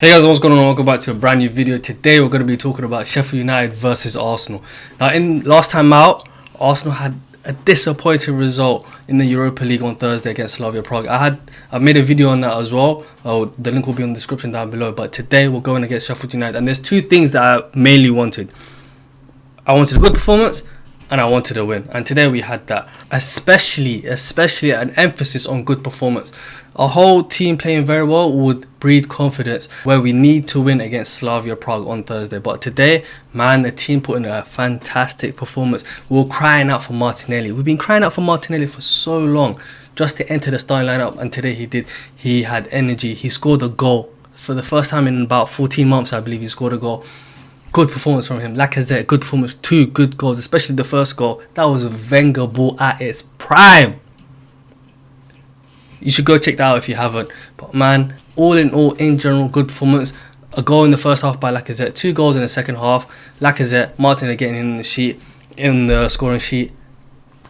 Hey guys, what's going on? Welcome back to a brand new video. Today we're going to be talking about Sheffield United versus Arsenal. Now, in last time out, Arsenal had a disappointing result in the Europa League on Thursday against Slavia Prague. I've made a video on that as well. The link will be in the description down below. But today we're going against Sheffield United, and there's two things that I mainly wanted. I wanted a good performance, and I wanted a win. And today we had that. Especially an emphasis on good performance. A whole team playing very well would breed confidence where we need to win against Slavia Prague on Thursday. But today, man, the team put in a fantastic performance. We were crying out for Martinelli. We've been crying out for Martinelli for so long just to enter the starting lineup. And today he did. He had energy. He scored a goal. For the first time in about 14 months, I believe he scored a goal. Good performance from him. Lacazette, good performance. 2 good goals, especially the first goal. That was a Wenger ball at its prime. You should go check that out if you haven't. But man, all in all, in general, good performance. A goal in the first half by Lacazette. 2 goals in the second half. Lacazette, Martin getting in the scoring sheet.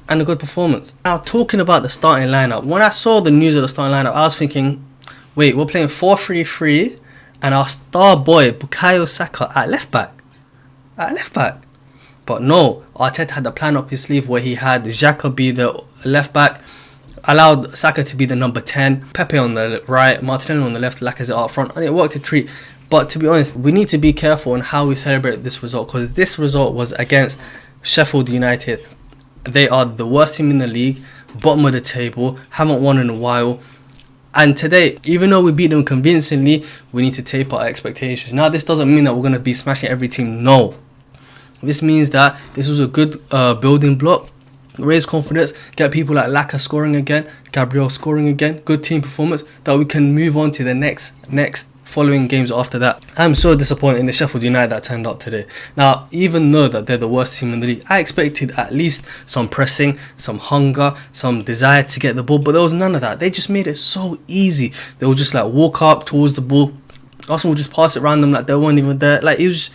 And a good performance. Now, talking about the starting lineup. When I saw the news of the starting lineup, I was thinking, wait, we're playing 4-3-3. And our star boy, Bukayo Saka, at left back. But no, Arteta had a plan up his sleeve where he had Xhaka be the left back, allowed Saka to be the number 10, Pepe on the right, Martinelli on the left, Lacazette up front, and it worked a treat. But to be honest, we need to be careful on how we celebrate this result, because this result was against Sheffield United. They are the worst team in the league, bottom of the table, haven't won in a while. And today, even though we beat them convincingly, we need to taper our expectations. Now, this doesn't mean that we're going to be smashing every team. No. This means that this was a good building block. Raise confidence, get people like Laca scoring again, Gabriel scoring again, good team performance, that we can move on to the next following games after that. I'm so disappointed in the Sheffield United that turned out today. Now, even though that they're the worst team in the league, I expected at least some pressing, some hunger, some desire to get the ball, but there was none of that. They just made it so easy. They would just like walk up towards the ball. Arsenal would just pass it around them like they weren't even there. Like, it was just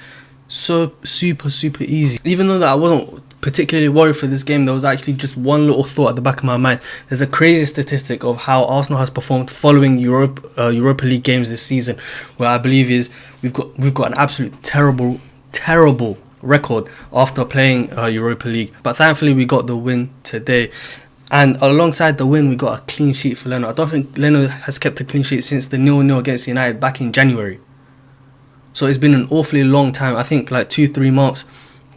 so super easy. Even though that I wasn't particularly worried for this game, there was actually just one little thought at the back of my mind. There's a crazy statistic of how Arsenal has performed following Europa League games this season, where I believe is we've got an absolute terrible record after playing Europa League. But thankfully we got the win today. And alongside the win, we got a clean sheet for Leno. I don't think Leno has kept a clean sheet since the 0-0 against United back in January. So it's been an awfully long time, I think like 2-3 months,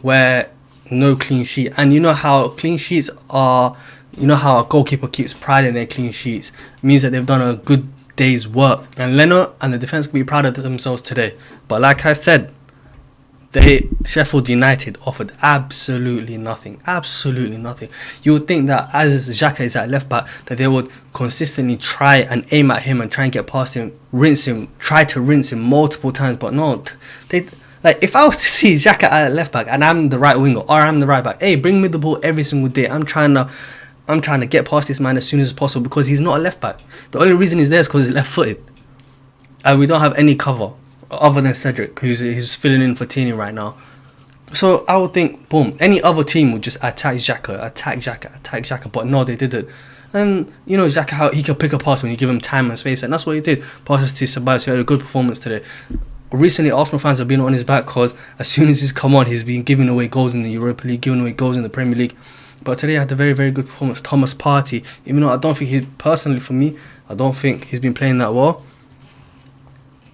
where no clean sheet. And you know how clean sheets are, you know how a goalkeeper keeps pride in their clean sheets. It means that they've done a good day's work. And Leno and the defence can be proud of themselves today. But like I said, Sheffield United offered absolutely nothing. You would think that as Xhaka is at left back, that they would consistently try and aim at him and try and get past him, try to rinse him multiple times. But no, like, if I was to see Xhaka at left back and I'm the right winger or I'm the right back, hey, bring me the ball every single day. I'm trying to get past this man as soon as possible, because he's not a left back. The only reason he's there is because he's left footed, and we don't have any cover other than Cedric, who's filling in for Tini right now. So I would think, boom, any other team would just attack Xhaka, but no, they didn't. And you know Xhaka, how he can pick a pass when you give him time and space, and that's what he did. Passes to Ceballos, who had a good performance today. Recently, Arsenal fans have been on his back because as soon as he's come on, he's been giving away goals in the Europa League, giving away goals in the Premier League. But today, I had a very good performance. Thomas Partey, even though I don't think I don't think he's been playing that well.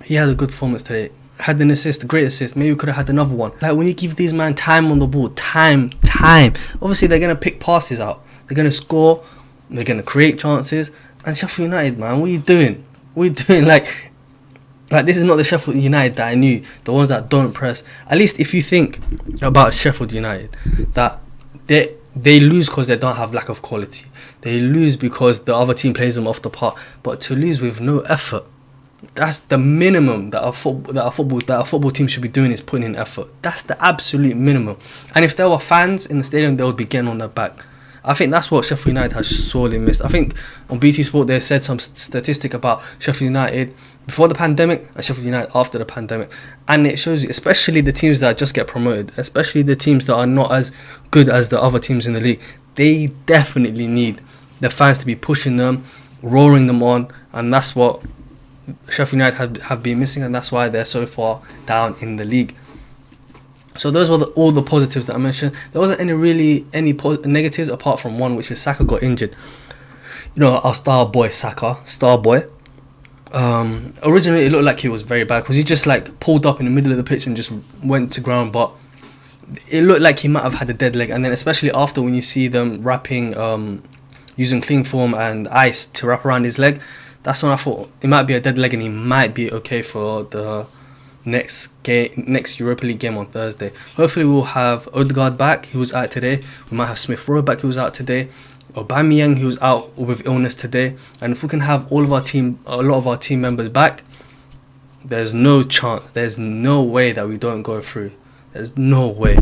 He had a good performance today. Had an assist, a great assist. Maybe we could have had another one. Like, when you give these man time on the ball, time. Obviously, they're going to pick passes out. They're going to score. They're going to create chances. And Sheffield United, man, what are you doing? Like, this is not the Sheffield United that I knew. The ones that don't press. At least if you think about Sheffield United, that they lose because they don't have lack of quality. They lose because the other team plays them off the park. But to lose with no effort, that's the minimum that a football team should be doing, is putting in effort. That's the absolute minimum. And if there were fans in the stadium, they would be getting on their back. I think that's what Sheffield United has sorely missed. I think on BT Sport they said some statistic about Sheffield United before the pandemic and Sheffield United after the pandemic. And it shows you, especially the teams that just get promoted, especially the teams that are not as good as the other teams in the league, they definitely need the fans to be pushing them, roaring them on. And that's what Sheffield United have been missing, and that's why they're so far down in the league. So those were all the positives that I mentioned. There wasn't any negatives apart from one, which is Saka got injured. You know, our star boy Saka, star boy. Originally it looked like he was very bad because he just like pulled up in the middle of the pitch and just went to ground, but it looked like he might have had a dead leg. And then especially after, when you see them wrapping, using cling foam and ice to wrap around his leg, that's when I thought it might be a dead leg and he might be okay for the next Europa League game on Thursday. Hopefully we'll have Odegaard back, he was out today. We might have Smith Rowe back, he was out today. Aubameyang, he was out with illness today. And if we can have a lot of our team members back, there's no chance, there's no way that we don't go through. There's no way.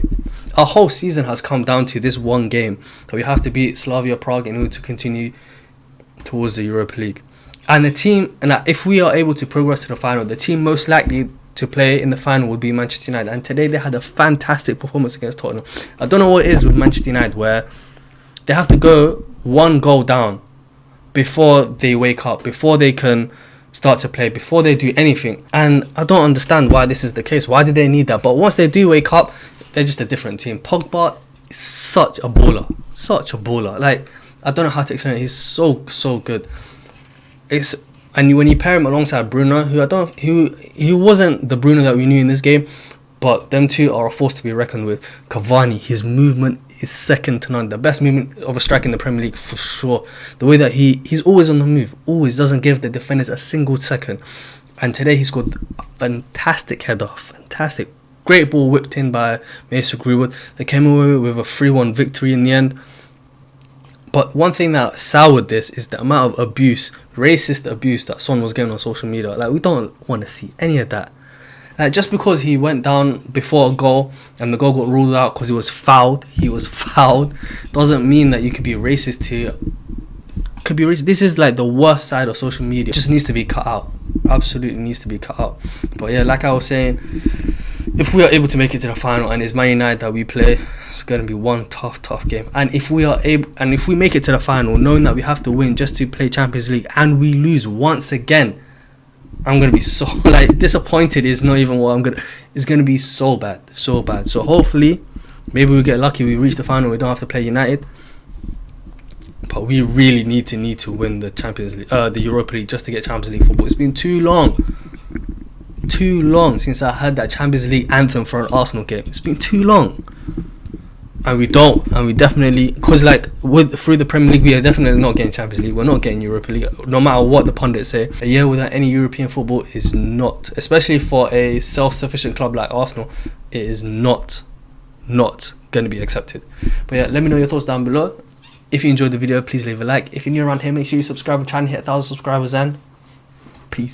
Our whole season has come down to this one game, that we have to beat Slavia Prague in order to continue towards the Europa League. And the team, and if we are able to progress to the final, the team most likely to play in the final would be Manchester United. And today they had a fantastic performance against Tottenham. I don't know what it is with Manchester United, where they have to go one goal down before they wake up, before they can start to play, before they do anything. And I don't understand why this is the case. Why do they need that? But once they do wake up, they're just a different team. Pogba is such a baller. Like, I don't know how to explain it. He's so good. And when you pair him alongside Bruno, who wasn't the Bruno that we knew in this game, but them two are a force to be reckoned with. Cavani, his movement is second to none. The best movement of a striker in the Premier League for sure. The way that he's always on the move, always doesn't give the defenders a single second. And today he scored a fantastic header, great ball whipped in by Mason Greenwood. They came away with a 3-1 victory in the end. But one thing that soured this is the amount of abuse, racist abuse, that Son was getting on social media. Like, we don't want to see any of that. Like, just because he went down before a goal and the goal got ruled out because he was fouled, doesn't mean that you could be racist to. This is like the worst side of social media. It just needs to be cut out. Absolutely needs to be cut out. But yeah, like I was saying, if we are able to make it to the final and it's Man United that we play, it's going to be one tough game. And if we make it to the final, knowing that we have to win just to play Champions League, and we lose once again, I'm going to be so disappointed. Is not even what it's going to be so bad. So hopefully, maybe we get lucky, we reach the final, we don't have to play United. But we really need to win the Champions League, the Europa League, just to get Champions League football. It's been too long since I heard that Champions League anthem for an Arsenal game. It's been too long. And we definitely, because through the Premier League, we are definitely not getting Champions League. We're not getting Europa League, no matter what the pundits say. A year without any European football is not, especially for a self-sufficient club like Arsenal, it is not going to be accepted. But yeah, let me know your thoughts down below. If you enjoyed the video, please leave a like. If you're new around here, make sure you subscribe. I'm trying to hit 1,000 subscribers and